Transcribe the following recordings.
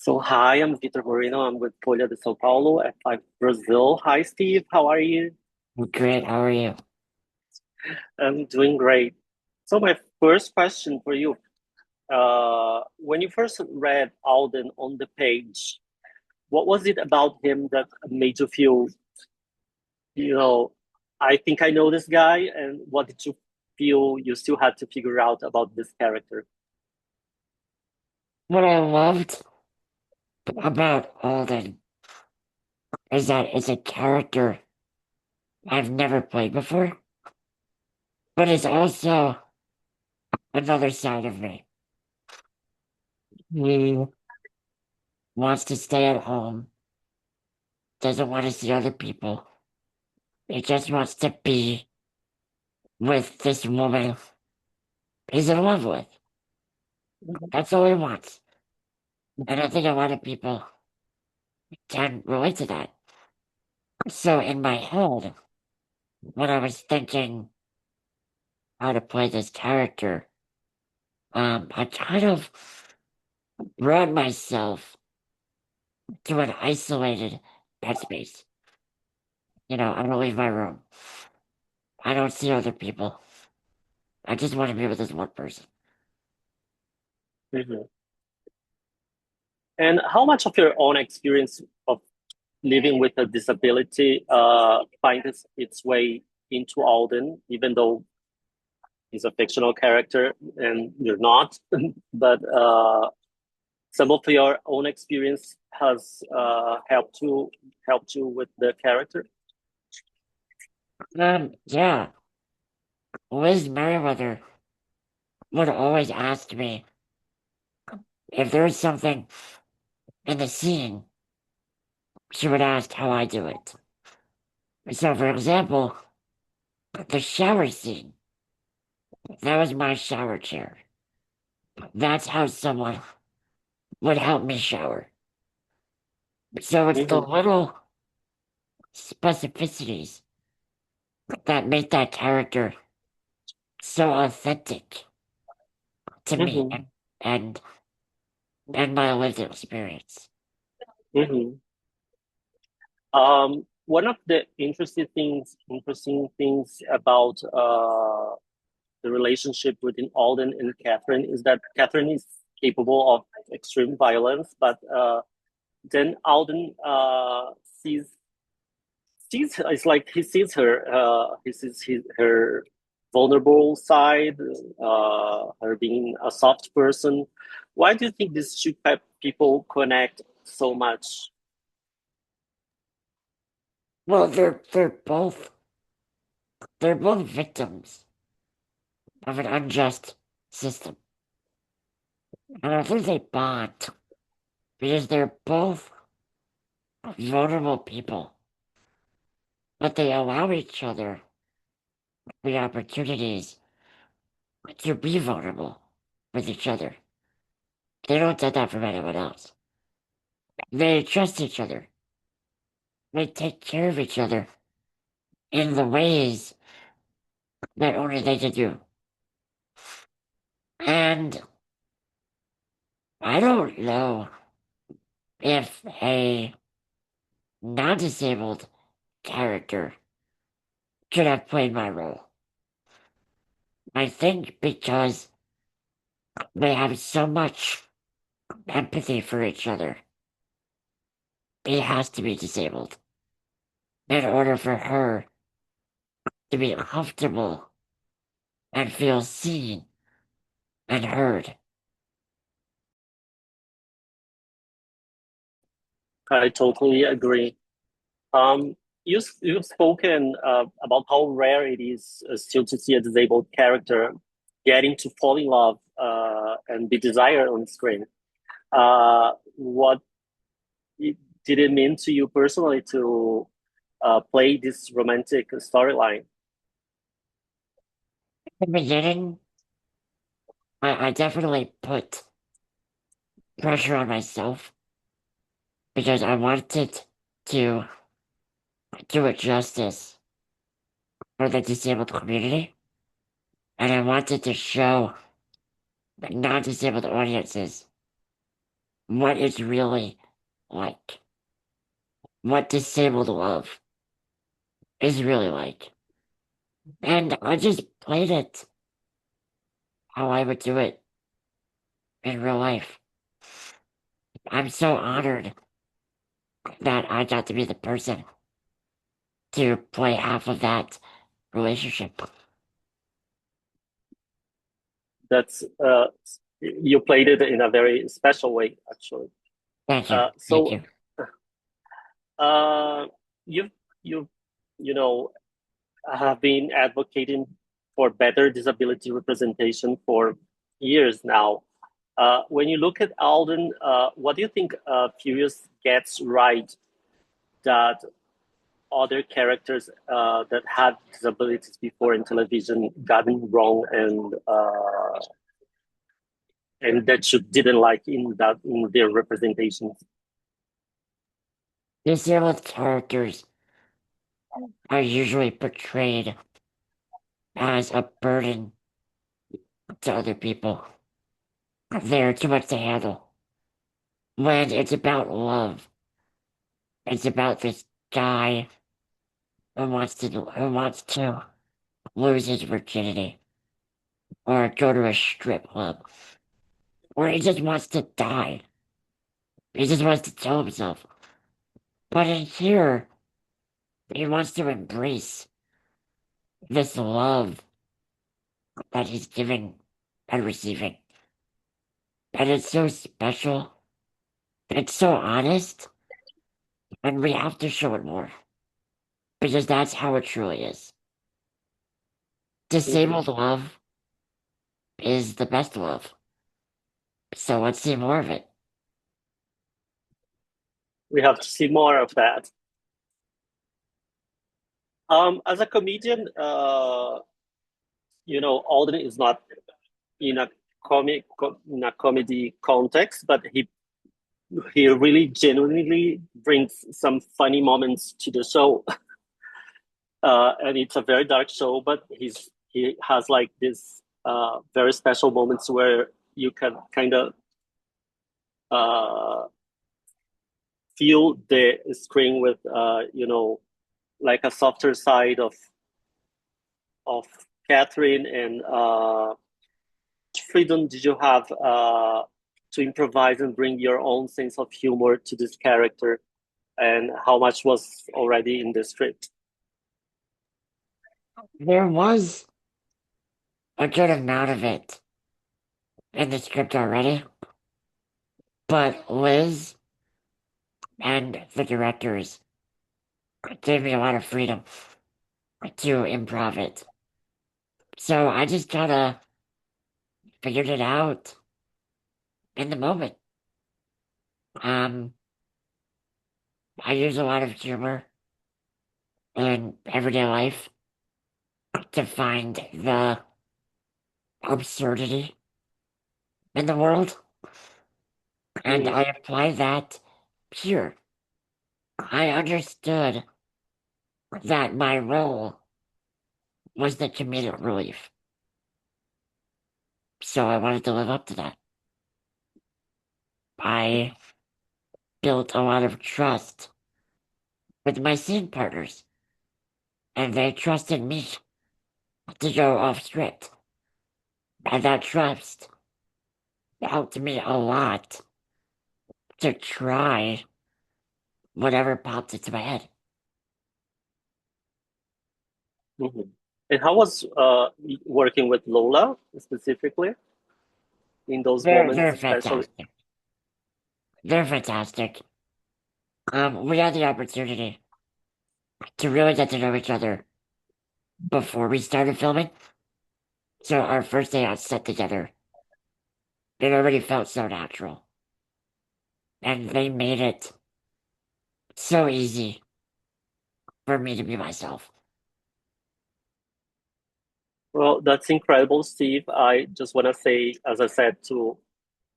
So hi, I'm Vitor Moreno. I'm with Folha de São Paulo, F5 Brazil. Hi, Steve. How are you? Great, how are you? I'm doing great. So my first question for you, when you first read Alden on the page, what was it about him that made you feel, you know, I think I know this guy, and what did you feel you still had to figure out about this character? What I loved about Alden is that it's a character I've never played before, but it's also another side of me. He wants to stay at home, doesn't want to see other people. He just wants to be with this woman he's in love with. That's all he wants. And I think a lot of people can relate to that. So in my head, when I was thinking how to play this character, I kind of brought myself to an isolated headspace. I don't leave my room. I don't see other people. I just want to be with this one person. Mhm. And how much of your own experience of living with a disability finds its way into Alden, even though he's a fictional character and you're not. But some of your own experience has helped you with the character. Yeah, Liz Merriweather would always ask me if there was something in the scene. She would ask how I do it. So, for example, the shower scene. That was my shower chair. That's how someone would help me shower. So it's the Hmm. little specificities that make that character so authentic to me Hmm. and and my lived experience. Hmm. One of the interesting things about the relationship between Alden and Catherine is that Catherine is capable of extreme violence, but then Alden sees it's like he sees her vulnerable side, her being a soft person. Why do you think these two people connect so much? Well, they're both victims of an unjust system. And I think they bond because they're both vulnerable people, but they allow each other the opportunities to be vulnerable with each other. They don't get that from anyone else. They trust each other. They take care of each other in the ways that only they can do. And I don't know if a non-disabled character could have played my role. I think because they have so much empathy for each other, he has to be disabled in order for her to be comfortable and feel seen and heard. I totally agree. You've spoken about how rare it is still to see a disabled character getting to fall in love and be desired on screen. What did it mean to you personally to play this romantic storyline? In the beginning, I definitely put pressure on myself because I wanted to do it justice for the disabled community, and I wanted to show non-disabled audiences what it's really like, what disabled love is really like. And I just played it how I would do it in real life. I'm so honored that I got to be the person to play half of that relationship. That's you played it in a very special way, actually. Thank you. Thank So you. uh, you've you you know have been advocating for better disability representation for years now. When you look at Alden, what do you think Furious gets right that other characters that had disabilities before in television gotten wrong and that you didn't like in their representations? Disabled characters are usually portrayed as a burden to other people. They're too much to handle. When it's about love, it's about this guy who wants to lose his virginity or go to a strip club or he just wants to die. He just wants to kill himself. But in here, he wants to embrace this love that he's giving and receiving. And it's so special. It's so honest. And we have to show it more. Because that's how it truly is. Mhm. Disabled love is the best love. So let's see more of it. We have to see more of that. As a comedian, Alden is not in a in a comedy context, but he really genuinely brings some funny moments to the show. And it's a very dark show, but he has like this very special moments where you can kind of uh, feel the screen with like a softer side of Catherine and freedom did you have to improvise and bring your own sense of humor to this character, and how much was already in the script? There was a good amount of it in the script already, but Liz and the directors gave me a lot of freedom to improv it. So I just kind of figured it out in the moment. Um, I use a lot of humor in everyday life to find the absurdity in the world, and Mm, I apply that here. I understood that my role was the comedic relief, so I wanted to live up to that. I built a lot of trust with my scene partners, and they trusted me to go off script. And that trust helped me a lot to try whatever popped into my head. mhm. And how was working with Lola specifically in those moments, They're especially? fantastic. They're fantastic. We had the opportunity to really get to know each other before we started filming. So our first day on set together, it already felt so natural. And they made it so easy for me to be myself. Well, that's incredible, Steve. I just want to say, as I said to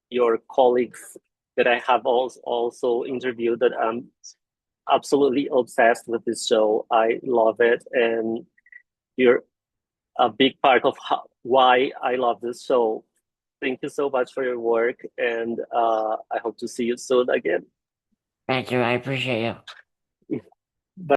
your colleagues that I have also interviewed, that I'm absolutely obsessed with this show. I love it, and you're a big part of why I love this show. Thank you so much for your work, and I hope to see you soon again. Thank you. I appreciate you.